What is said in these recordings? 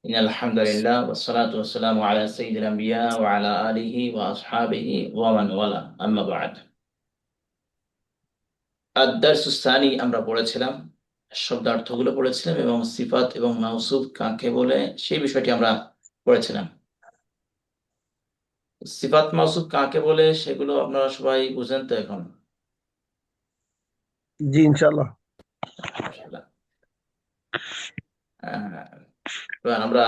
إن الحمد لله والصلاة والسلام على سيد الأنبياء وعلى آله وأصحابه ومن والاه أما بعد الدرس الثاني আমরা পড়েছিলাম শব্দার্থগুলো পড়েছিলাম এবং সিফাত এবং মাউসুফ কাকে বলে সেই বিষয়টি আমরা পড়েছিলাম। সিফাত মাউসুফ কাকে বলে সেগুলো আপনারা সবাই বুঝেন তো এখন? জি ইনশাল্লাহ। মাশাআল্লাহ। এবার আমরা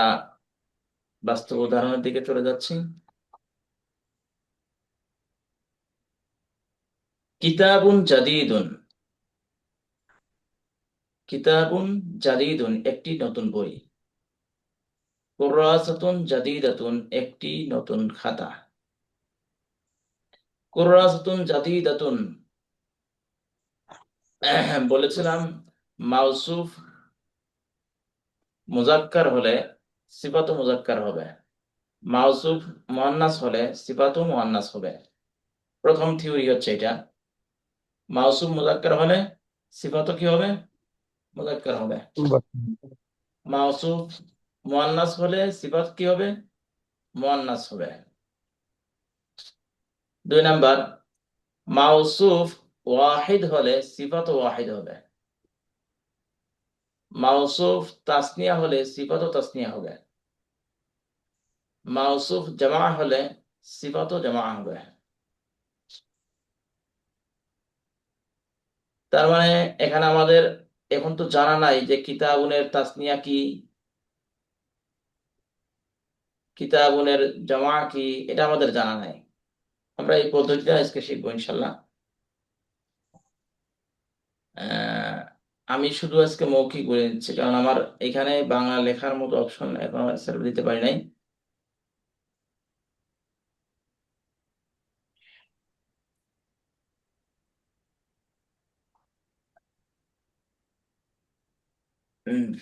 বাস্তব উদাহরণের দিকে চলে যাচ্ছি। কিতাবুন জাদিদুন, কিতাবুন জাদিদুন একটি নতুন বই। কুররাসাতুন জাদিদাতুন একটি নতুন খাতা। কুররাসাতুন জাদিদাতুন বলেছিলাম মাউসুফ মুজাক্কার হলে সিফাতও মুজাক্কার হবে, মাউসুফ মুয়ান্নাস হলে সিফাতও মুয়ান্নাস হবে। প্রথম থিওরি হচ্ছে এটা। মাউসুফ মুজাক্কার হলে সিফাতও কি হবে? মুজাক্কার হবে। মাউসুফ মুয়ান্নাস হলে সিফাত কি হবে? মুয়ান্নাস হবে। দুই নাম্বার, মাউসুফ ওয়াহিদ হলে সিফাত ওয়াহিদ হবে। মাউসুফ তাসনিয়া হলে সিফাতও তাসনিয়া হবে। মাউসুফ জামা হলে সিফাতও জামা হবে। তার মানে এখানে আমাদের এখন তো জানা নাই যে কিতাবুনের তাসনিয়া কি, কিতাবুনের জামা কি, এটা আমাদের জানা নাই। আমরা এই পদ্ধতিটা আজকে শিখবো ইনশাল্লাহ। আহ, আমি শুধু আজকে মৌখিক বলে নিচ্ছি, কারণ আমার এখানে বাংলা লেখার মতো অপশন এখন সেভ দিতে পারি নাই। উম,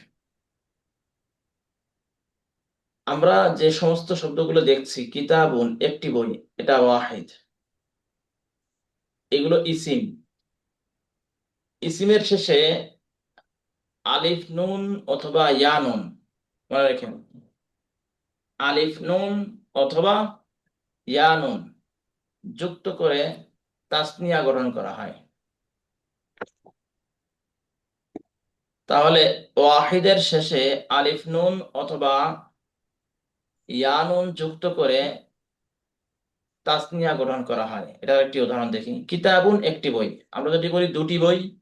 আমরা যে সমস্ত শব্দগুলো দেখছি, কিতাবুন একটি বই, এটা ওয়াহিদ। এগুলো ইসিম। ইসিমের শেষে আলিফ নুন অথবা ইয়া নুন, মনে রাখেন, আলিফ নুন অথবা ইয়া নুন যুক্ত করে তাসনিয়া গঠন করা হয়। তাহলে ওয়াহিদের শেষে আলিফ নুন অথবা ইয়া নুন যুক্ত করে তাসনিয়া গঠন করা হয়। এটার একটি উদাহরণ দেখি। কিতাবুন একটি বই, আমরা যদি বলি দুটি বই,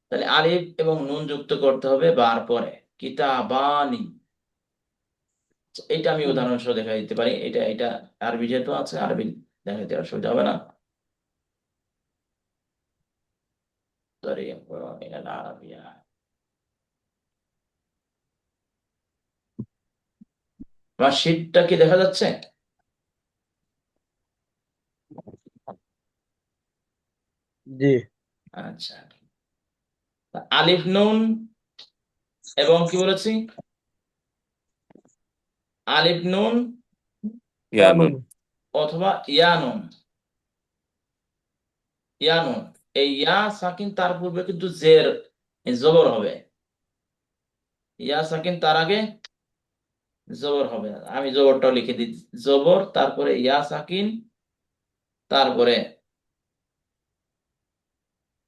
তাহলে আলিফ এবং নুন যুক্ত করতে হবে বার পরে, কিতাবানি। এটা আমি উদাহরণ সহ দেখা দিতে পারি। এটা এটা আরবি যেহেতু আছে, আরবি দেখা দিতে অসুবিধা হবে না। طريق إلى العربية। আমার শীটটা কি দেখা যাচ্ছে? জি। আচ্ছা, আলিফ নুন এবং কি বলেছি, আলিফ নুন ইয়ানুন। অথবা ইয়া নুন। ইয়া নুন, এই ইয়া সাকিন তার পূর্বে কিন্তু জের জবর হবে। ইয়া সাকিন তার আগে জবর হবে। আমি জবরটাও লিখে দিই, জবর তারপরে ইয়া সাকিন তারপরে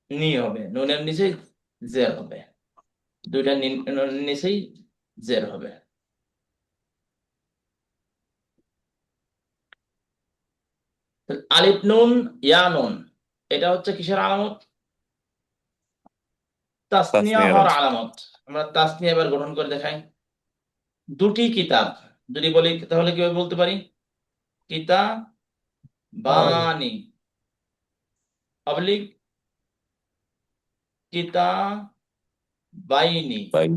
নি হবে, নুনের নিচে জের হবে। দুইটা নুনের নিচেই জের হবে। আলিফ নুন ইয়া নুন, এটা হচ্ছে কিসের আলামত? তাসনিয়া তাসনিয়া। হওয়ার আলামত। আমরা তাসনিয়া এবার গঠন করে দেখাই। দুটি কিতাব যদি বলি তাহলে কিভাবে বলতে পারি? কিতাবানি অবলিক কিতাবাইনি, বাই।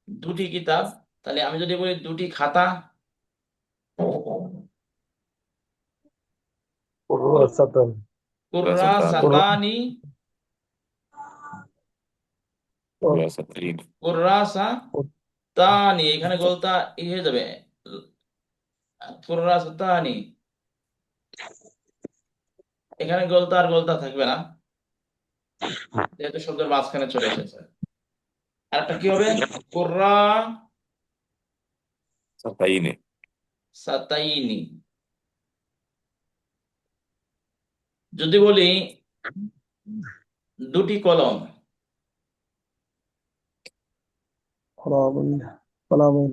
দুটি কিতাব। তাহলে আমি যদি বলি দুটি খাতা, কুররাসাতান। কুর- কুররাসাতানি, কুররাসাতাইন। কুররাসাতানি, এখানে গোলতা ই হয়ে যাবে, কুররাসাতানি, এখানে গোলতা আর গোলতা থাকবে না, যেহেতু শব্দের মাঝখানে চলে এসেছে। আর একটা কি হবে? কুররা সাতাইনে। সাতাইনি। যদি বলি দুটি কলম, قلمين قلمين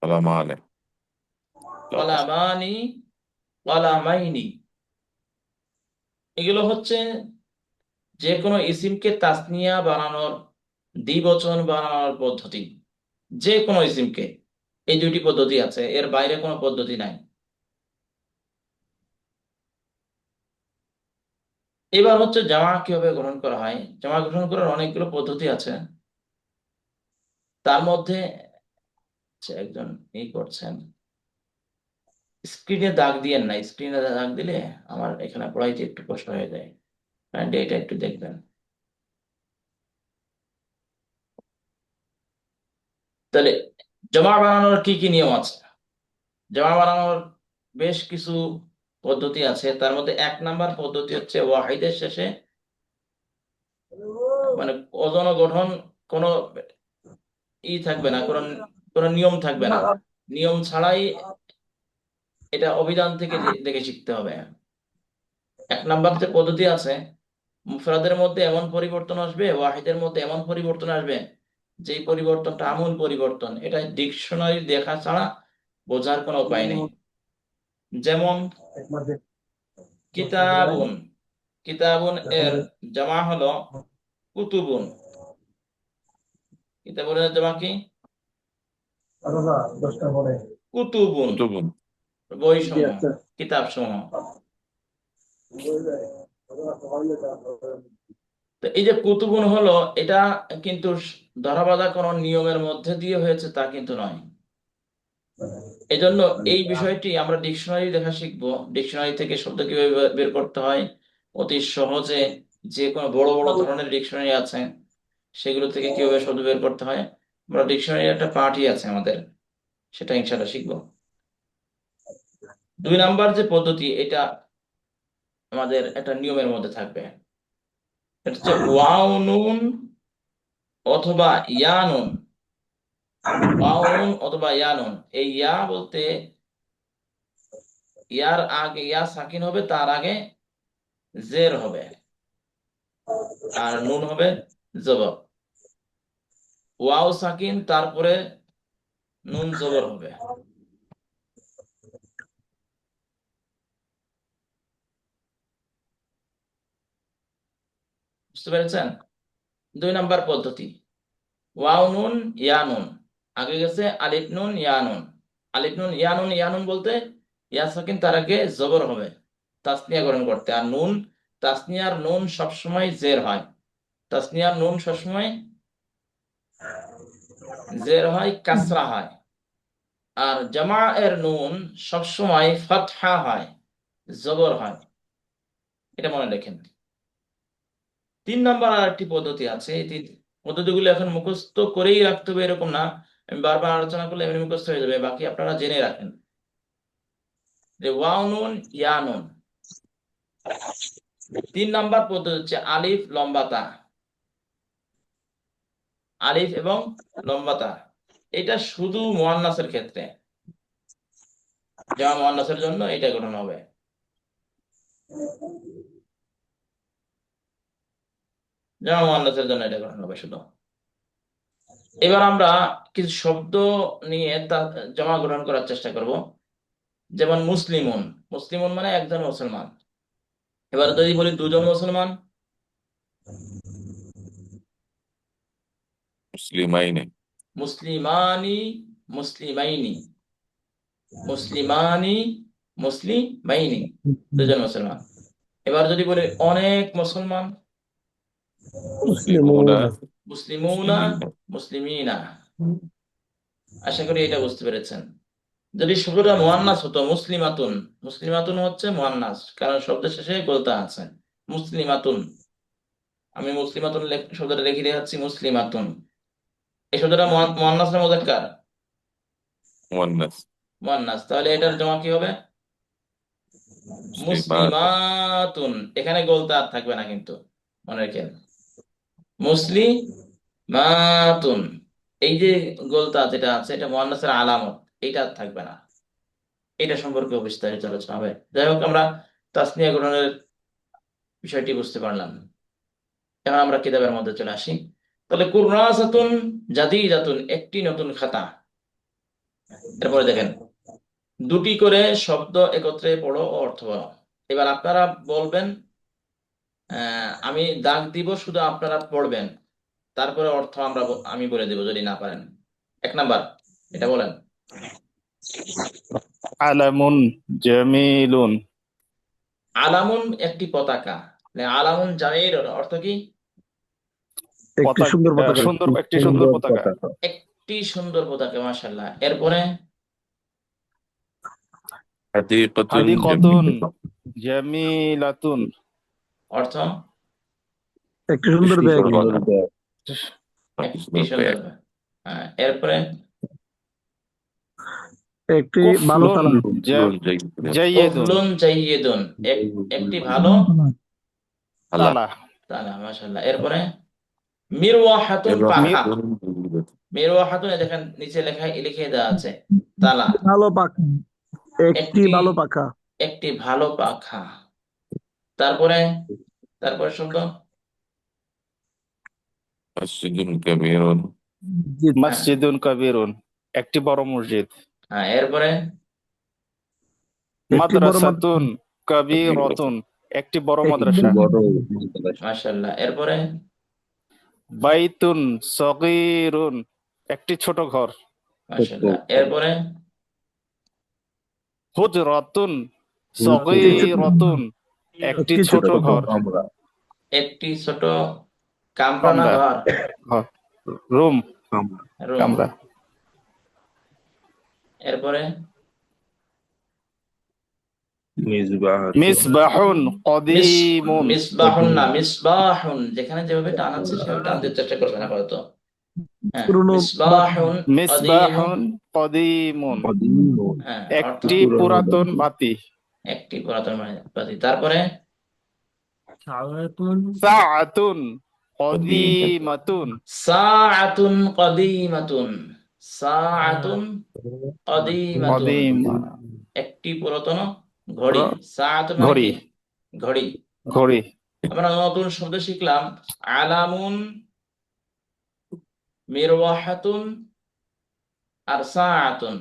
কালামানে। কলামানি কলামাইনি, এগুলো হচ্ছে যে কোনো ইসিমকে তাসনিয়া বানানোর, দ্বিবচন বানানোর পদ্ধতি। যে কোনো ইসিমকে এই দুইটি পদ্ধতি আছে, এর বাইরে কোনো পদ্ধতি নাই। এবার হচ্ছে জামা কিভাবে গ্রহণ করা হয়। জামা গ্রহণ করার অনেকগুলো পদ্ধতি আছে, তার মধ্যে একজন এই করছেন, স্ক্রিনে দাগ দিয়েন না, স্ক্রিনে দাগ দিলে আমার এখানে পড়াইতে একটু কষ্ট হয়ে যায়। কাইন্ডলি এটা একটু দেখবেন। তাহলে জমা বানানোর কি কি নিয়ম আছে? জমা বানানোর বেশ কিছু পদ্ধতি আছে, তার মধ্যে 1 নাম্বার পদ্ধতি হচ্ছে ওয়াহিদের শেষে, মানে ওজন ও গঠন কোনো থাকবে না, কোনো কোনো নিয়ম থাকবে না, নিয়ম ছাড়াই এটা অভিধান থেকে দেখে শিখতে হবে। 1 নাম্বার যে পদ্ধতি আছে, মুফরাদের মধ্যে এমন পরিবর্তন আসবে, ওয়াহিদের মধ্যে এমন পরিবর্তন আসবে, যেই পরিবর্তনটা আমূল পরিবর্তন, এটা ডিকশনারি দেখা ছাড়া বোঝার কোনো উপায় নেই। যেমন কিতাবুন, কিতাবুন এর জামা হলো কুতুবুন। কিতাবুনের জামা কি? কুতুবুন, কুতুবুন। বই সমূহ, কিতাব সমূহ। তো এই যে কুতুবুন হলো, এটা কিন্তু ধরা বাঁধা কোনো নিয়মের মধ্যে দিয়ে হয়েছে তা কিন্তু নয়। এজন্য এই বিষয়টি আমরা ডিকশনারি দেখা শিখবো। ডিকশনারি থেকে শব্দ কিভাবে বের করতে হয় অতি সহজে, যে কোনো বড় বড় ধরনের ডিকশনারি আছে সেগুলো থেকে কিভাবে শব্দ বের করতে হয়, আমরা ডিকশনারির একটা পার্টই আছে আমাদের, সেটা ইনশাআল্লাহ শিখবো। 2 নাম্বার যে পদ্ধতি, এটা আমাদের একটা নিয়মের মধ্যে থাকবে। এটা হচ্ছে ওয়াও নুন অথবা ইয়া নুন। ওয়াও নুন অথবা ইয়া নুন, এই ইয়া বলতে ইয়ার আগে ইয়া সাকিন হবে, তার আগে জের হবে, আর নুন হবে জবর। ওয়াও সাকিন তারপরে নুন জবর হবে। বুঝতে পেরেছেন? 2 নাম্বার পদ্ধতি ওয়াও নুন ইয়া নুন, আগে গেছে আলিফ নুন ইয়া নুন। আলিফ নুন ইয়া নুন, ইয়া নুন বলতে ইয়া সাকিন তার আগে জবর হবে তাসনিয়া গ্রহণ করতে, আর নুন, তাসনিয়ার নুন সবসময় জের হয়, তাসনিয়ার নুন সবসময় জের হয়, কাসরা হয়। আর জামা এর নুন সবসময় ফাতহা হয়, জবর হয়। এটা মনে রাখেন। 3 নাম্বার আর একটি পদ্ধতি আছে, এই পদ্ধতিগুলো এখন মুখস্থ করেই রাখতে হবে এরকম না, আমি বারবার আলোচনা করলে এমনি মুখস্থ হয়ে যাবে, বাকি আপনারা জেনে রাখেন। যে ওয়াও নুন ইয়া নুন, 3 নাম্বার পদ্ধতি হচ্ছে আলিফ লম্বা তা, আলিফ এবং লম্বা তা। এটা শুধু মুয়ান্নাসের ক্ষেত্রে, জামা মুয়ান্নাসের জন্য এটা গঠন হবে। জামা মুয়ান্নাসের জন্য এটা গঠন হবে শুধু। এবার আমরা কিছু শব্দ নিয়ে তা জমা গ্রহণ করার চেষ্টা করব। যেমন মুসলিমুন, মুসলিমুন মানে একজন মুসলমান। এবার যদি বলি দুজন মুসলমান, মুসলিমাইনে। মুসলিমানি মুসলিমাইনি, মুসলিমানি মুসলিমাইনি, দুজন মুসলমান। এবার যদি বলি অনেক মুসলমান, মুসলিমুনা। মুসলিমুনা মুসলিমিনা। মুসলিমিনা। আশা করি এটা বুঝতে পেরেছেন। যদি শব্দটা মুয়ান্নাস হতো মুসলিমাতুন, মুসলিমাতুন হচ্ছে মুয়ান্নাস, কারণ শব্দের শেষে গোলতা আছে। মুসলিমাতুন, আমি মুসলিমাতুন শব্দটা লিখে দেখাচ্ছি, মুসলিমাতুন। এই শব্দটা মুয়ান্নাস না মুযাক্কার? মুয়ান্নাস। মুয়ান্নাস, তাহলে এটার জমা কি হবে? মুসলিমাত। মুসলিমাতুন। এখানে গোলতা আর থাকবে না কিন্তু, মনে রাখেন। মুসলিমাতুন, মাতুন, এই যে গোলতা যেটা আছে এটা মুয়ান্নাসের আলামত, এটা আর থাকবে না। এটা সম্পর্কে বিস্তারিত আলোচনা হবে। যাই হোক, আমরা তাসনিয়া গঠনের বিষয়টি বুঝতে পারলাম। এখন আমরা কিতাবের মধ্যে চলে আসি। তাহলে কুররাসাতুন জাদিদাতুন, একটি নতুন খাতা। এরপরে দেখেন, দুটি করে শব্দ একত্রে পড়ো ও অর্থ বলো। এবার আপনারা বলবেন, আমি দাগ দিব, শুধু আপনারা পড়বেন, তারপরে অর্থ আমি বলে দেব যদি না পারেন। 1 নাম্বার, এটা বলেন। আলামুন জামিলুন। আলামুন একটি পতাকা। আলামুন জামির অর্থ কি? একটি সুন্দর পতাকা। একটি সুন্দর পতাকা। একটি সুন্দর পতাকা, মাশাআল্লাহ। এরপরে হাদিকাতুন হাদিকাতুন জামিলাতুন। জামিলাতুন। অর্থ একটি সুন্দর ব্যাগ। একটি সুন্দর। হ্যাঁ, এরপরে একটি ভালো কুফলুন তালা। জাইয়িদুন। কুফলুন জাইয়িদুন, একটি ভালো আল্লাহ। তালা। তালা, মাশাআল্লাহ। এরপরে মিরওয়াহাতুন পাখা। মিরওয়াহাতুন, দেখেন নিচে লিখে দেওয়া আছে তালা। ভালো পাখা। একটি একটি ভালো পাখা। একটি ভালো পাখা। তারপরে তারপরে শব্দ মসজিদুন কাবীরুন। জি। হ্যাঁ, মসজিদুন কাবীরুন, একটি বড় মসজিদ। হ্যাঁ, এরপরে একটি বড় মাদ্রাসাতুন কাবীরাতুন, একটি বড় একটি মাদ্রাসা। মাশাআল্লাহ। এরপরে বাইতুন সগীরুন, একটি ছোট ঘর। মাশাআল্লাহ। এরপরে হুজরাতুন একটি ছোট সগীরাতুন, একটি একটি ছোট ঘর। একটি ছোট কামরা না কামরা, ঘর? ঘর, রুম, রুম। কামরা। এরপরে মিসবাহুন কদিমুন। মিসবাহুন না, মিসবাহুন, যেখানে যেভাবে টান আছে সেভাবে টান দিতে চেষ্টা করবেন আপাতত। হ্যাঁ, পুরনো বাতি। মিসবাহুন কদিমুন। মিসবাহুন কদিমুন, হ্যাঁ, অর্থ একটি পুরাতন বাতি। একটি পুরাতন বাতি। তারপরে সাআতুন কদিমাতুন। সাআতুন কদিমাতুন। সাআতুন কদিমাতুন, কদিম, একটি পুরাতন ঘড়ি। সাআতুন মানে ঘড়ি, কি? ঘড়ি। ঘড়ি। আমরা নতুন শব্দ শিখলাম, আলামুন, মিরওয়াহাতুন, আর সাআতুন।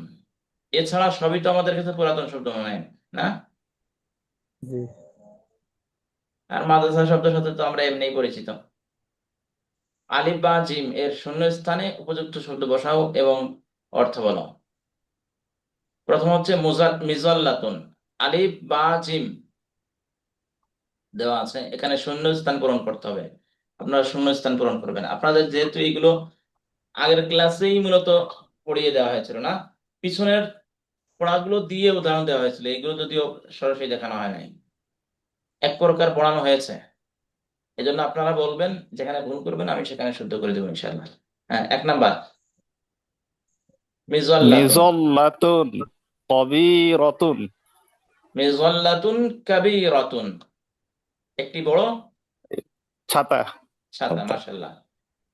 এছাড়া সবই তো আমাদের কাছে পুরাতন শব্দ মনে হয়, না? জি। আর মাদ্রাসা শব্দের সাথে তো আমরা এমনিই পরিচিত। আলিফ বা জিম এর শূন্য স্থানে উপযুক্ত শব্দ বসাও এবং অর্থ বলো। প্রথম হচ্ছে মিজাল্লাতুন। আলিফ বা জিম দেওয়া আছে, এখানে শূন্য স্থান পূরণ করতে হবে। আপনারা শূন্য স্থান পূরণ করবেন। আপনাদের যেহেতু এইগুলো আগের ক্লাসেই মূলত পড়িয়ে দেওয়া হয়েছিল, না? পিছনের পড়াগুলো দিয়ে উদাহরণ দেওয়া হয়েছিল, এগুলো যদিও সরাসরি দেখানো হয় নাই, এক প্রকার পড়ানো হয়েছে। এজন্য আপনারা বলবেন, যেখানে ভুল করবেন আমি সেখানে শুদ্ধ করে দেবো ইনশাআল্লাহ। হ্যাঁ, 1 নাম্বার, মিজাল্লাতুন। মিজল্লাতুন কবিরাতুন, মিজাল্লাতুন কাবীরাতুন, একটি বড় ছাতা। ছাতা, মাশাআল্লাহ।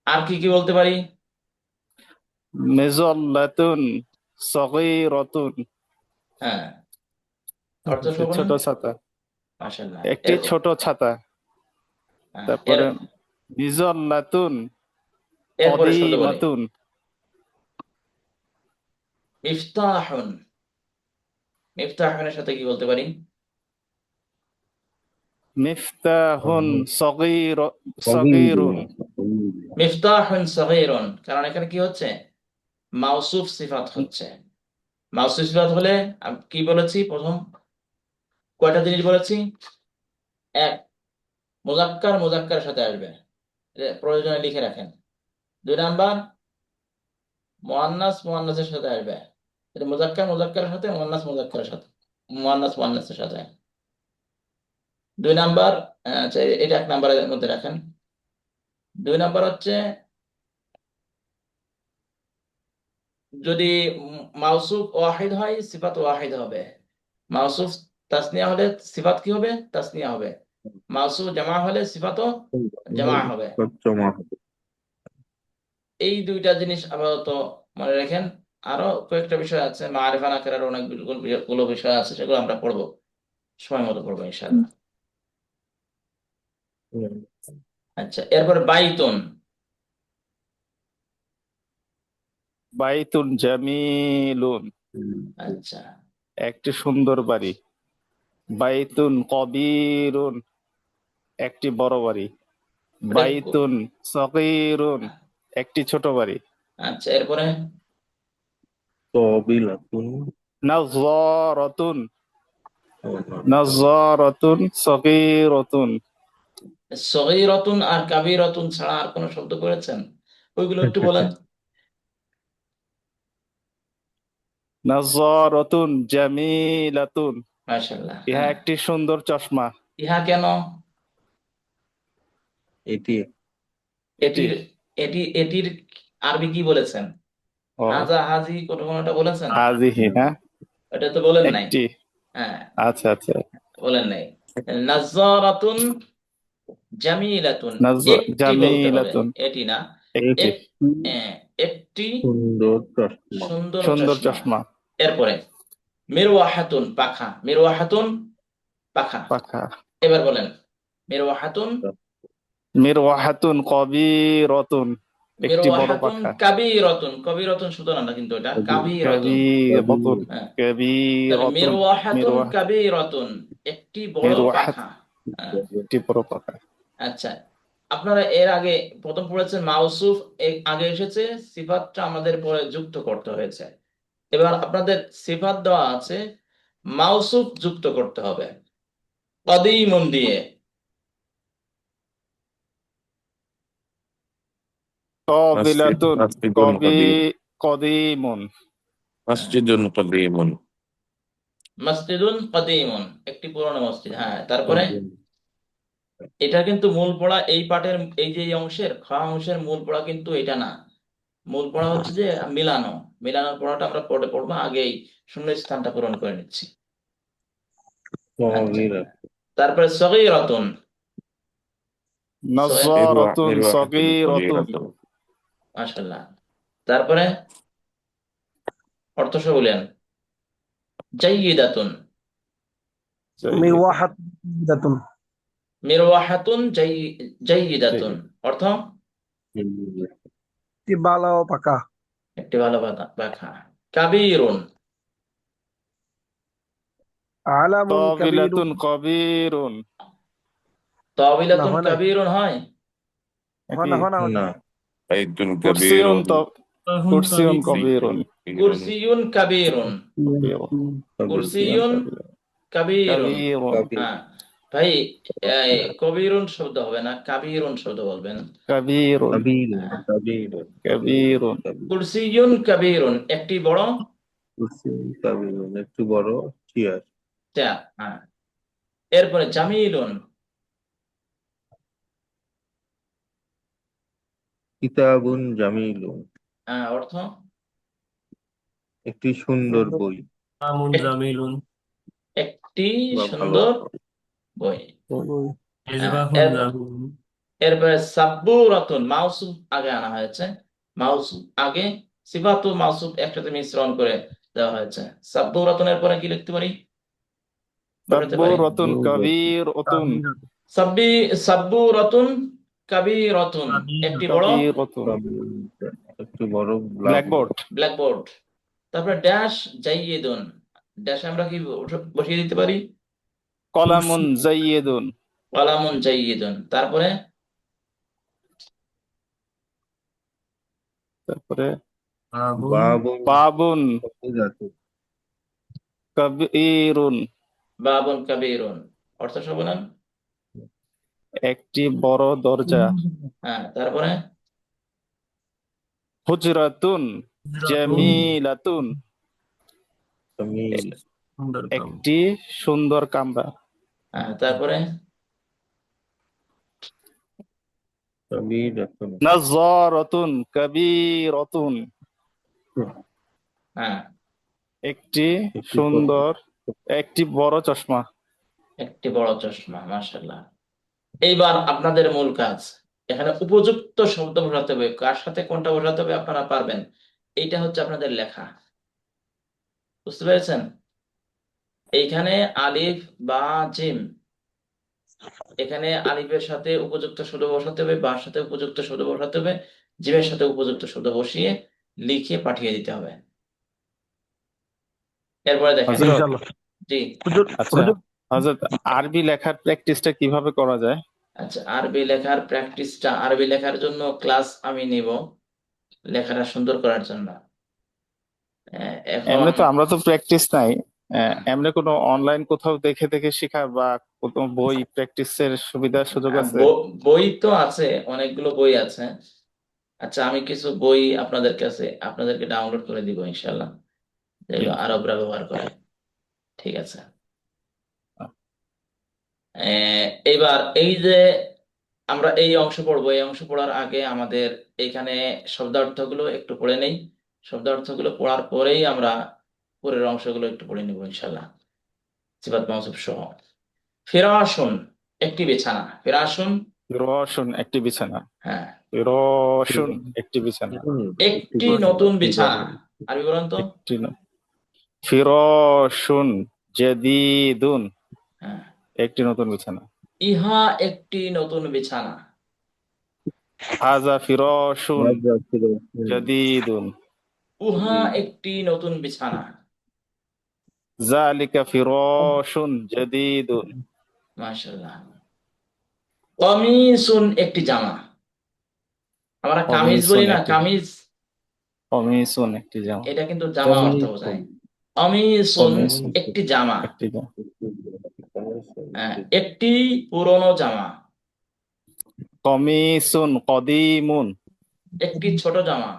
আর কি কি বলতে পারি? মিজল্লাতুন সগীরাতুন, হ্যাঁ, অর্থ সহ বলেন। ছোট ছাতা, মাশাআল্লাহ। একটি ছোট ছাতা। তারপরে মিজল্লাতুন এরপরে শব্দ বলি, কদিমাতুন, মিফতাহুন। মিফতাহুনের সাথে কি বলতে পারি? মিফতাহুন সগীরুন। মিফতাহুন সগীরুন, কারণ এখানে কি হচ্ছে? মাউসুফ সিফাত হচ্ছে। মাউসুফ সিফাত হলে আমি কি বলেছি? প্রথম কয়টা জিনিস বলেছি? এক, মুজাক্কার মুজাক্কারের সাথে আসবে, প্রয়োজনে লিখে রাখেন। 2 নাম্বার, মুআন্নাস মুআন্নাসের সাথে আসবে, মুজাক্কার মুজাক্কারের সাথে, মুআন্নাস মুজাক্কারের সাথে, মুআন্নাস মুআন্নাসের সাথে। 2 নাম্বার, আচ্ছা, এটা 1 নাম্বারের মধ্যে রাখেন। 2 নাম্বার হচ্ছে, যদি মাউসুফ ওয়াহিদ হয় সিফাত ওয়াহিদ হবে। মাউসুফ তাসনিয়া হলে সিফাত কি হবে? তাসনিয়া হবে। মাউসুফ জামা হলে সিফাতও জামা হবে। এই দুইটা জিনিস আপাতত মনে রাখেন। আরো কয়েকটা বিষয় আছে, মারিফা নাকিরার অনেকগুলো বিষয় আছে, সেগুলো আমরা পড়বো, সময় মতো পড়বো ইনশাআল্লাহ। আচ্ছা, এরপরে বাইতুন। বাইতুন জামিলুন, আচ্ছা, একটি সুন্দর বাড়ি। বাইতুন কবিরুন, একটি বড় বাড়ি। বাইতুন সগীরুন, একটি ছোট বাড়ি। আচ্ছা, এরপরে طابلة নাযরাতুন, নাযরাতুন সগীরাতুন, সগীরাতুন আর কাবীরাতুন ছাড়া আর কোন শব্দ করেছেন? ওইগুলো একটু বলেন। নাযরাতুন জামিলাতুন, মাশাআল্লাহ, ইহা হ্যাঁ। একটি সুন্দর চশমা। ইহা কেন? এটি এটি এটির এটির আরবি কি বলেছেন? ও হাজা, হাজি, কোনটা বলেছেন? হাযিহি, হ্যাঁ, এটা তো বলেন নাই। একটি। হ্যাঁ, আচ্ছা আচ্ছা। বলেন নাই। নাজ্জারাতুন জামিলাতুন, একটি বলতে হবে, জামিলাতুন, এটি না। একটি এক হ্যাঁ, একটি সুন্দর চশমা। সুন্দর সুন্দর চশমা। চশমা। এরপরে মিরওয়াহাতুন, পাখা। মিরওয়াহাতুন, পাখা। পাখা। এবার বলেন মিরওয়াহাতুন। মিরওয়াহাতুন কবিরাতুন, একটি বড় মিরওয়াহাতুন পাখা। কাবীরাতুন, কবিরাতুন শুধু না, কিন্তু এটা কাবীরাতুন। কাবীরাতুন, হ্যাঁ, তাহলে কাবীরাতুন, মিরওয়াহাতুন মিরওয়াহ কাবীরাতুন, একটি বড় মিরওয়াহাত, পাখা। হ্যাঁ, একটি বড় পাখা। আচ্ছা। আপনারা এর আগে প্রথম পড়েছেন মাউসুফ, আগে এসেছে, সিফাতটা আমাদের পরে যুক্ত করতে হয়েছে। এবার আপনাদের সিফাত দেওয়া আছে, মাউসুফ যুক্ত করতে হবে কদিমুন দিয়ে। مسجد কাবিলাতুন, مسجد কবি قديم কদিমুন, হ্যাঁ, مسجد قديم মসজিদুন কদিমুন, একটি পুরনো মসজিদ। হ্যাঁ, তারপরে এটা কিন্তু মূল পড়া, এই পাঠের এই যে এই অংশের খ অংশের মূল পড়া কিন্তু এটা না। মূল পড়া হচ্ছে যে মিলানো। মিলানোর পড়াটা আমরা পরে পড়বো, আগেই শূন্য স্থানটা পূরণ করে নিচ্ছি। আচ্ছা, صغيرة তারপরে সগীরাতুন। নাযরাতুন مروحة সগীরাতুন, صغيرة মাশাআল্লাহ। তারপরে অর্থ সহ বলেন। জাইয়িদাতুন। مروحة جيدة মিরওয়াহাতুন জাইয়িদাতুন, অর্থ একটি ভালো পাকা। একটি ভালো পাখা। কাবীরুন। আলামুন কাবীরুন, কাবিলাতুন কবিরুন, না তাবিলাতুন হয় নাই, কাবীরুন হয়? হয় এটি না, হয় না, হয় না। না بيت كبير কুরসিউন কুরসিউন কবিরুন, كبير কুরসিয়ুন কাবীরুন। كبير কুরসিয়ুন কাবীরুন। কাবীরুন, হ্যাঁ ভাই, এই কবিরুন শব্দ হবে না, কাবীরুন শব্দ বলবেন। কাবীরুন, كبير হ্যাঁ, كبير কাবীরুন, কুরসিয়ুন কাবীরুন, একটি বড় كبير একটু বড় চেয়ার চেয়ার। হ্যাঁ, এরপরে জামিলুন। কিতাবুন জামিলুন হ্যাঁ, অর্থ একটি সুন্দর বই এক- একটি বা ভালো সুন্দর বই। হ্যাঁ, এরপরে সাব্বুরাতুন, মাউসুফ আগে আনা হয়েছে। মাউসুফ আগে, সিফাতুল মাউসুফ একসাথে মিশ্রণ করে দেওয়া হয়েছে। সাব্বুরাতুনের পরে কি লিখতে পারি? বসাতে পারি সাব্বুরাতুন কবিরাতুন, সাব্বি সাব্বুরাতুন কাবীরাতুন, একটি বড় কবিরাতুন, একটু বড় ব্ল্যাকবোর্ড, ব্ল্যাকবোর্ড। তারপরে ড্যাশ জাইয়িদুন, ড্যাশ আমরা কি বসিয়ে দিতে পারি? কলামুন জাইয়িদুন, কলামুন জাইয়িদুন। তারপরে তারপরে বাবুন বাবুন কবিরাতুন কবিরুন, বাবুন কাবীরুন, অর্থ সহ বলেন। একটি বড় দরজা। হ্যাঁ, তারপরে হুজরাতুন জামিলাতুন, জামিল একটি সুন্দর কামরা। হ্যাঁ, তারপরে কবিরাতুন নাযরাতুন কাবীরাতুন, হ্যাঁ, একটি একটি সুন্দর, একটি বড় চশমা। একটি বড় চশমা। মাশাআল্লাহ। এইবার আপনাদের মূল কাজ, এখানে উপযুক্ত শব্দ বসাতে হবে, কার সাথে কোনটা বসাতে হবে আপনারা পারবেন। এইটা হচ্ছে আপনাদের লেখা, বুঝতে পেরেছেন? এইখানে আলিফ বা জিম, এখানে আলিফের সাথে উপযুক্ত শব্দ বসাতে হবে, বার সাথে উপযুক্ত শব্দ বসাতে হবে, জিমের সাথে উপযুক্ত শব্দ বসিয়ে লিখে পাঠিয়ে দিতে হবে। এরপরে দেখেন, হজরত, ইনশাআল্লাহ। জি হুজুর আচ্ছা হুজুর হজরত, আরবি লেখার প্র্যাকটিসটা কিভাবে করা যায়? আচ্ছা, আরবি লেখার প্র্যাকটিসটা, আরবি লেখার জন্য ক্লাস আমি নিব, লেখাটা সুন্দর করার জন্য। এখন এমনি তো আমরা তো প্র্যাকটিস নাই, এমনি কোনো অনলাইন কোথাও দেখে দেখে শেখা বা কোনো বই প্র্যাকটিসের সুবিধা সুযোগ আছে? বই তো আছে, অনেকগুলো বই আছে। আচ্ছা, আমি কিছু বই আপনাদেরকে ডাউনলোড করে দিব ইনশাল্লাহ, যেগুলো আরবরা ব্যবহার করে। ঠিক আছে। এইবার এই যে আমরা এই অংশ পড়বো, এই অংশ পড়ার আগে আমাদের এইখানে শব্দার্থগুলো একটু পড়ে নেই। শব্দার্থগুলো পড়ার পরেই আমরা পরের অংশগুলো একটু পড়ে নিব ইনশাল্লাহ, সিফাত মাওসুফ সহ। ফিরাশুন, একটি বিছানা। ফিরাশুন, রসুন একটি বিছানা, হ্যাঁ, রসুন একটি বিছানা, একটি নতুন বিছানা। আরবি বলেন তো। একটি ফিরসুন জাদীদুন, হ্যাঁ, একটি নতুন বিছানা। ইহা একটি নতুন বিছানা। হাজা ফিরসুন জাদীদুন, উহা একটি নতুন বিছানা। যালিকা ফিরসুন জাদীদুন, মাশাআল্লাহ। কমিসুন, একটি জামা। আমরা কামিজ কমিসুন বলি না, একটি, কামিজ, কমিসুন একটি জামা, এটা কিন্তু জামা অর্থ বোঝায়। কমিসুন, কমিসুন একটি জামা। একটি জামা, একটি পুরনো জামা। কমিসুন কদিমুন, একটি ছোট জামা।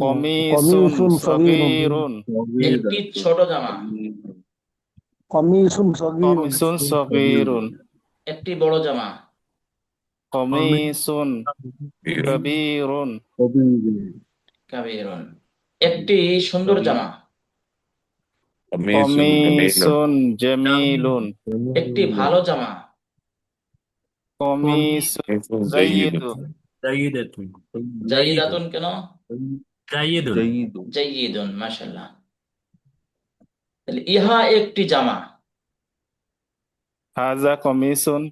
কমিসুন কমিসুন সগীরুন সগীরুন, একটি ছোট জামা। কমিসুন সগীরুন কমিসুন সগীরুন, একটি বড় জামা। কমিসুন কবিরুন, কাবিরুন, একটি সুন্দর জামা। কমিসুন জামিলুন, একটি ভালো জামা। কমিসুন জাইয়িদুন, জাইদাতুন কেন? জাইদুন জাইয়িদুন, মাশাআল্লাহ। তাহলে ইহা একটি জামা, হাজা কমিসুন,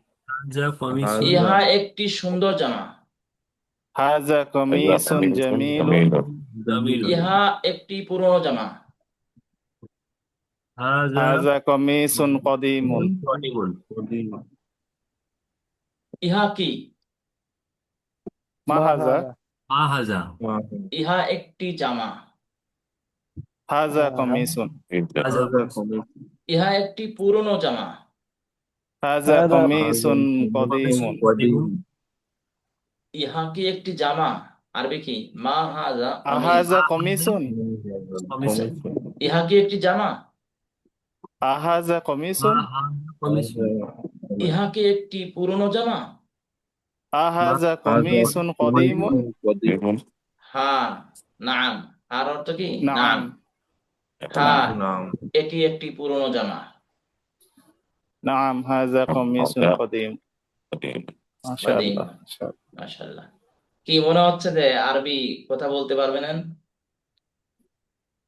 ইহা একটি সুন্দর জামা, হাজা কমিসুন জামিলুন, ইহা একটি পুরনো জামা, হাজা কমিসুন কদিমুন, ইহা কি? মা মা হাজা, হাজা ইহা একটি জামা, হাজা কমিসুন, ইহা একটি পুরনো জামা, হাজা কমিসুন কদিমুন, ইহা কি একটি জামা? আরবি কি? মা হাজা কমিজ। আহাজা কমিসুন, আচ্ছা, ইহা কি একটি জামা? আহাজা কমিসুন, ইহা কি একটি পুরনো জামা? আহাজা কমিসুন কদিমুন, হ্যাঁ, নাম। আর অর্থ কি? নাম। নাম, হ্যাঁ, এটি একটি পুরনো জামা। নাম হাজা কমিসুন কদিম। কদিম, মাশাআল্লাহ, মাশাআল্লাহ। মাশাআল্লাহ। কি মনে হচ্ছে যে আরবি কথা বলতে পারবেন? বা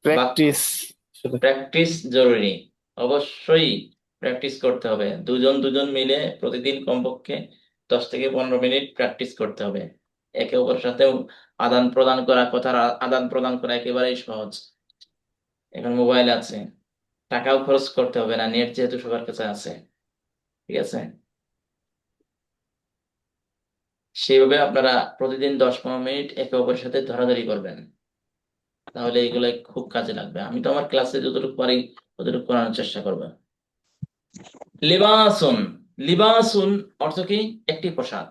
প্র্যাকটিস, প্র্যাকটিস জরুরি, অবশ্যই প্র্যাকটিস করতে হবে। দুজন দুজন মিলে প্রতিদিন কমপক্ষে 10 থেকে 15 মিনিট প্র্যাকটিস করতে হবে। একে অপরের সাথে আদান প্রদান করা, কথার আদান প্রদান করা একেবারেই সহজ। এখন মোবাইল আছে, টাকাও খরচ করতে হবে না, নেট যেহেতু সবার কাছে আছে। ঠিক আছে, সেইভাবে আপনারা প্রতিদিন 10-15 মিনিট একে অপরের সাথে ধরাধরি করবেন, তাহলে এগুলো খুব কাজে লাগবে। আমি তো আমার ক্লাসে যতটুকু পারি ততটুকু করানোর চেষ্টা করবো। লিবাসুন, লিবাসুন অর্থ কি? একটি পোশাক।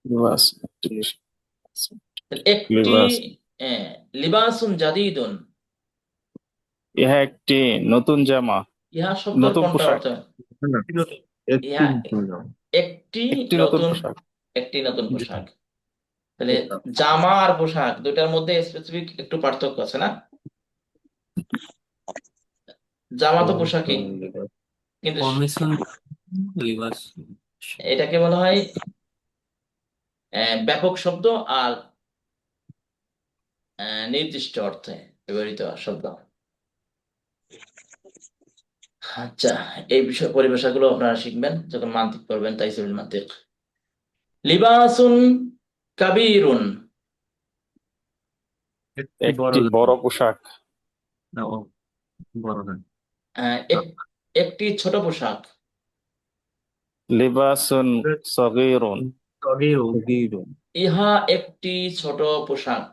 লিবাস, একটি লিবাস, লিবাসুন জাদিদুন, ইহা একটি নতুন জামা, ইহা শব্দের নতুন কোনটা পোশাক, অর্থ? ইহা একটি একটি নতুন নতুন, পোশাক। একটি নতুন পোশাক। তাহলে জামা আর পোশাক দুটার মধ্যে স্পেসিফিক একটু পার্থক্য আছে না? জামা তো পোশাকই, কিন্তু এটাকে বলা হয় ব্যাপক শব্দ আর নির্দিষ্ট অর্থে ব্যবহৃত শব্দ। আচ্ছা, এই বিষয় পরিভাষাগুলো আপনারা শিখবেন যখন মান্তিক করবেন, তাইসিরুল মান্তিক। লিবাসুন কাবীরুন, একটি বড় একটি বড় পোশাক। না, ও বড় না। একটি ছোট পোশাক। লিবাসুন সগীরুন। সগীরুন। ইহা একটি ছোট পোশাক।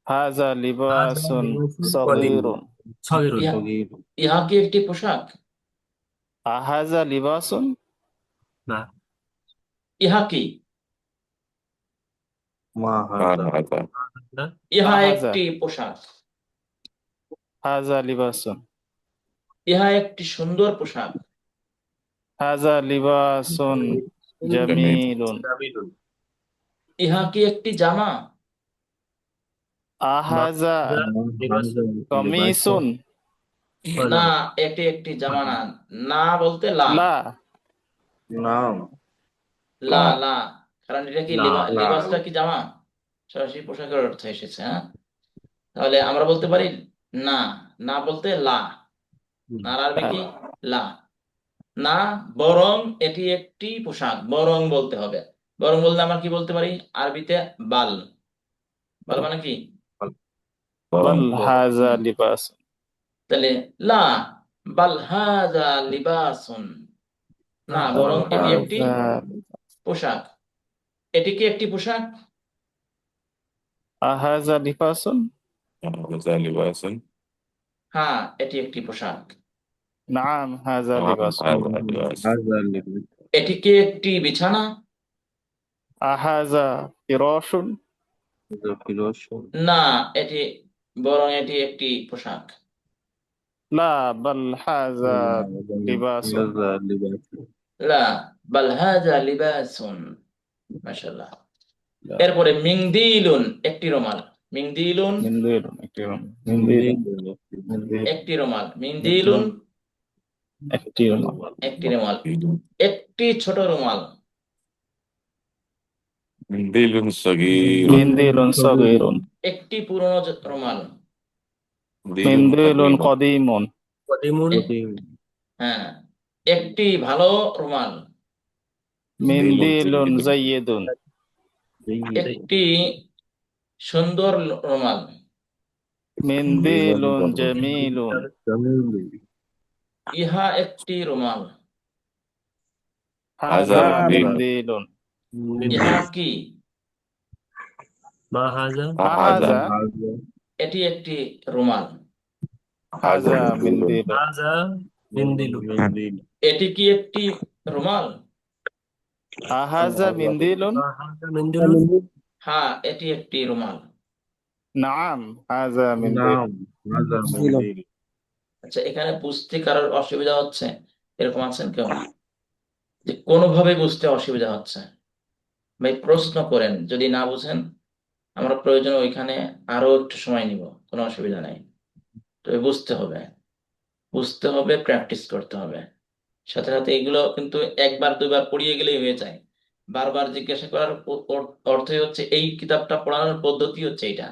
হাজা হাজা লিবাসুন লিবাসুন সগীরুন। সগীরুন। ইহা ইহা কি একটি পোশাক? আহাজা লিবাসুন। না, ইহা কি? মা হাজা। না, ইহা আহাজা একটি পোশাক। হাজা লিবাসুন। ইহা একটি সুন্দর পোশাক। হাজা লিবাসুন জামিলুন। জামিলুন। ইহা কি একটি জামা? মা আহাজা হাজা লিবাসুন। কমিসুন। না, এটি একটি জামা না। না বলতে লা। লা নাম লা লা, কারণ এটা কি লা লা। লিবাসটা কি জামা? সরাসরি পোশাকের অর্থ এসেছে, হ্যাঁ। তাহলে আমরা বলতে পারি না। না বলতে লা। না আরবি কি? লা। না, বরং এটি একটি পোশাক। বরং বলতে হবে। বরং বলতে আমরা কি বলতে পারি আরবিতে? বাল। বাল মানে কি? বাল হাজা লিবাসুন। তাহলে লা বাল হাযা লিবাসুন, না বাল বরং এটি একটি হাজা পোশাক। এটি কি একটি পোশাক? আহাজা লিবাসুন। হ্যাঁ, এটি একটি পোশাক। নাম হাজা লিবাসুন। হাজা লিবাসুন। এটি কি একটি বিছানা? আহাজা ফিরাশুন। ফিরোজপুর। না, এটি বরং এটি একটি পোশাক। লা বাল হাজা লিবাসুন। হাজা লিবাসুন। লা বাল হাযা লিবাসুন। মাশাআল্লাহ। এরপরে মিংদিলুন, একটি রুমাল। মিংদিলুন, মিন্দিরুন একটি রুম। মিন্দিরুন মিন্দির একটি রুমাল। মিংদিলুন, একটি রুম। একটি রুমাল। একটি ছোট রুমাল। منديل صغير. মিন্দিরুন সগীরুন। একটি পুরনো রুমাল। منديل মিন্দিরুন قديم. কদিমুন। কদিমুন। হ্যাঁ, একটি ভালো রুমাল। মিন্দিলুন জাইয়িদুন। একটি সুন্দর রুমাল। মিন্দিলুন জামিলুন। ইহা একটি রুমাল। হাজা হাজা মিন্দিলুন। ইহা কি? মা হাজা। هذا আহাজা এটি একটি রুমাল। হাজা هذا منديل. মিন্দিলুন। হাজা মিন্দিলু। এটি কি একটি রুমাল? আহাজা মিন্দিলুন। মা হাজা মিন্দিলু। হ্যাঁ, এটি একটি রুমাল। নাম হাজা নাম মিন্দিলুন। হাজা মিন্দিলু। আচ্ছা, এখানে বুঝতে কারোর অসুবিধা হচ্ছে? এরকম আছেন কেউ যে কোনোভাবে বুঝতে অসুবিধা হচ্ছে? ভাই প্রশ্ন করেন, যদি না বুঝেন আমরা প্রয়োজন ওইখানে আরো একটু সময় নিব, কোনো অসুবিধা নাই। তবে বুঝতে হবে, বুঝতে হবে, প্র্যাকটিস করতে হবে। সাথে সাথে এগুলো কিন্তু একবার দুইবার পড়িয়ে গেলেই হয়ে যায়। বারবার জিজ্ঞাসা করার অর্থই হচ্ছে, এই কিতাবটা পড়ানোর পদ্ধতি হচ্ছে এটা,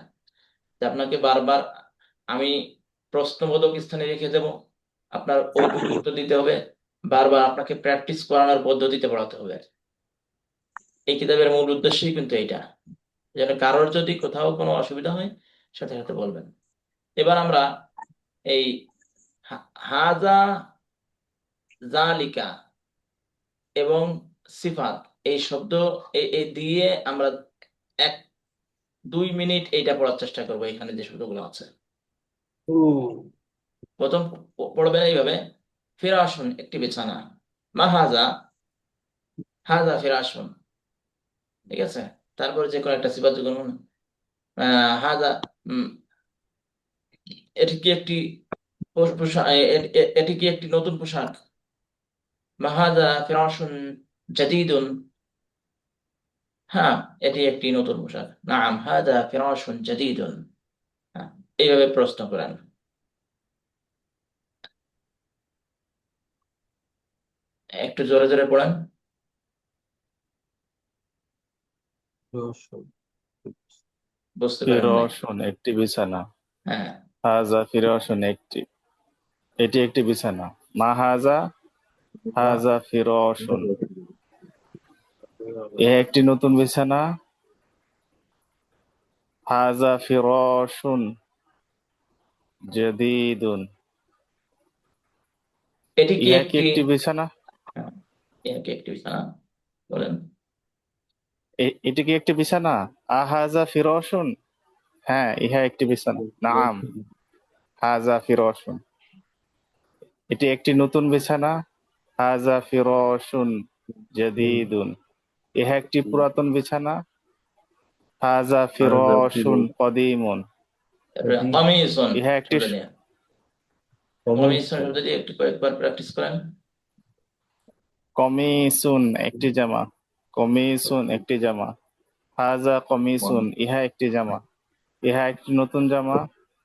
যে আপনাকে বারবার আমি প্রশ্নবোধক স্থানে রেখে দেব, আপনার ওইটুকু উত্তর দিতে হবে। বারবার আপনাকে প্র্যাকটিস করানোর পদ্ধতিতে পড়াতে হবে। এই কিতাবের মূল উদ্দেশ্যই কিন্তু এটা, যেন কারোর যদি কোথাও কোনো অসুবিধা হয় সাথে সাথে বলবেন। এবার আমরা এই হাজা, জালিকা এবং সিফাত, এই শব্দ এই দিয়ে আমরা 1-2 মিনিট এইটা পড়ার চেষ্টা করবো। এখানে যে শব্দগুলো আছে, প্রথম পড়বেন এইভাবে: ফিরাসুন, একটি বিছানা। মা হাজা, হাজা ফিরাসুন। ঠিক আছে? তারপরে যে কোনো একটা সিফাত যুগল হাজা, উম, এটি কি একটি পোশাক? এটি কি একটি নতুন পোশাক? মা হাজা ফিরাসুন জাদিদুন। হ্যাঁ, এটি একটি নতুন পোশাক। নাম হাজা ফিরাসুন জাদিদুন। হ্যাঁ, এইভাবে প্রশ্ন করেন। একটু জোরে জোরে পড়েন। রসুন বুঝতে পারেন নাই? ফিরসুন একটি বিছানা। হ্যাঁ, হাজা ফিরসুন একটি, এটি একটি বিছানা। মা হাজা, হাজা ফিরসুন, এ একটি নতুন বিছানা। হাজা ফিরসুন জাদীদুন, এটি কি ইহা কি একটি একটি বিছানা? হ্যাঁ, ইহা কি একটি বিছানা? বলেন। এটি কি একটি বিছানা? আহাজা ফিরসুন, হ্যাঁ ইহা একটি বিছানা। নাম হাজা ফিরসুন, এটি একটি নতুন বিছানা। হাজা ফিরসুন জাদীদুন, ইহা একটি পুরাতন বিছানা। হাজা ফিরসুন কদিমুন, কমিশন ইহা একটি শব্দ নিয়ে কমিশন শব্দটি একটু কয়েকবার প্র্যাকটিস করেন। কমিসুন একটি জামা। কমিসুন একটি জামা। হাজা কমিসুন, ইহা একটি জামা। ইহা একটি নতুন জামা।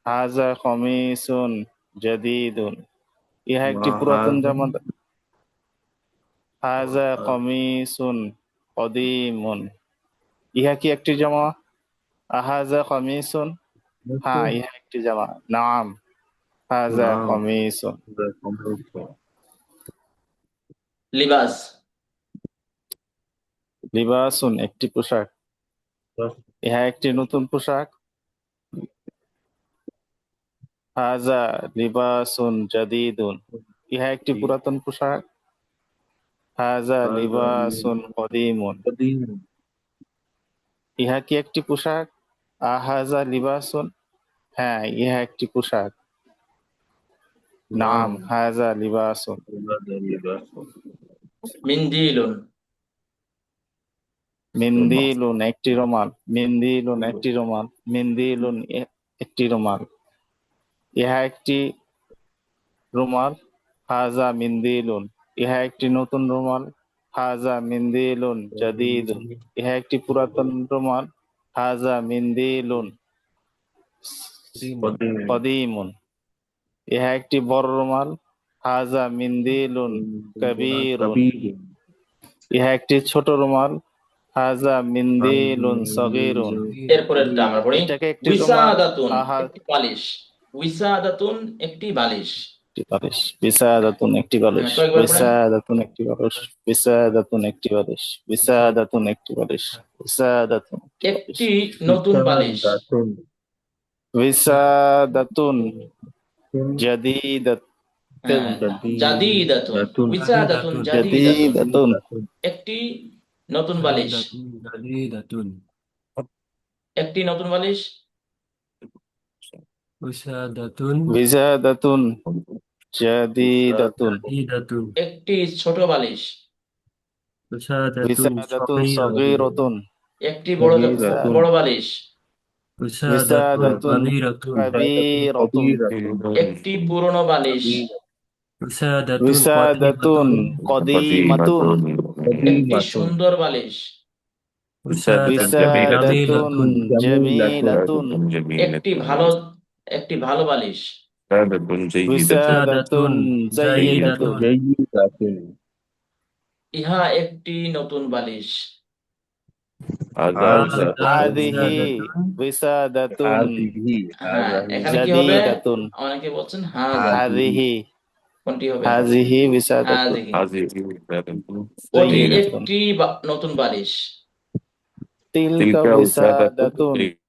হাজা কমিসুন জাদীদুন, ইহা একটি পুরাতন জামা। হাজা কমিসুন কদিমুন, ইহা কি একটি জামা? আহাজা কমিসুন, হ্যাঁ ইহা একটি জামা। নাম হাজা কমিসুন। লিবাস লিবাসুন একটি পোশাক। ইহা একটি নতুন পোশাক। হাজা লিবাসুন জাদীদুন, ইহা একটি পুরাতন পোশাক। হাজা লিবাসুন কদিমুন, ইহা কি একটি পোশাক? আহাজা লিবাসুন, হ্যাঁ ইহা একটি পোশাক। নাম হাজা লিবাসুন। মিন্দিলুন মিন্দিলুন একটি রুমাল। মিন্দিলুন একটি রুমাল। মিন্দিলুন একটি রুমাল, ইহা একটি রুমাল। হাজা মিন্দিলুন, ইহা একটি নতুন রুমাল। হাজা মিন্দিলুন জাদীদুন, ইহা একটি পুরাতন রুমাল। হাজা মিন্দিলুন কদিমুন, ইহা একটি বড় রুমাল। হাজা মিন্দিলুন কবীরুন, ইহা একটি ছোট রুমাল। হাজা মিন্দিলুন সগীরুন, এরপরেরটা আমরা পড়ি। এটাকে একটি রুমাল। উইসাদাতুন আহা একটি বালিশ। উইসাদাতুন একটি বালিশ। একটি বালিশ। বিসাদাতুন একটি বালিশ। হ্যাঁ, কয়েকবার পড়েন। বিসাদাতুন একটি বালিশ। বিসাদাতুন একটি বালিশ। বিসাদাতুন একটি বালিশ। বিসাদাতুন একটি বালিশ। একটি নতুন বালিশ। বিসাদাতুন জাদীদাতুন, হ্যাঁ, জাদিদাতুন উইসাদাতুন জাদিদাতুন, জাদীদাতুন একটি নতুন বালিশ। জাদিদাতুন একটি নতুন বালিশ। উসাদাতুন বিসাদাতুন জাদীদাতুন, জাদিদাতুন একটি ছোট বালিশ। উসাদাতুন বিসাদাতুন সগীরাতুন সগীরাতুন, একটি বড় বালিশ। উসাদাতুন বিসাদাতুন কাবীরাতুন কাবীরাতুন, একটি পুরনো বালিশ। উসাদাতুন বিসাদাতুন কদিমাতুন কদিমাতুন, একটি সুন্দর বালিশ। উসাদাতুন বিসাদাতুন জামিলাতুন জামিলাতুন, একটি ভালো বালিশ। বিসাদাতুন জাইদাতুন, জাইদাতুন ইহা একটি নতুন বালিশ। হাদিহি বিসাদাতুন হ্যাঁ, এখানে কি হবে? জাদীদাতুন। অনেকে বলছেন হাজা। হাদিহি, কোনটি হবে? হাজিহি বিসাদাতুন হাজিহি। ওটি জাইদাতুন। একটি নতুন বালিশ। তিলকা বিসাদাতুন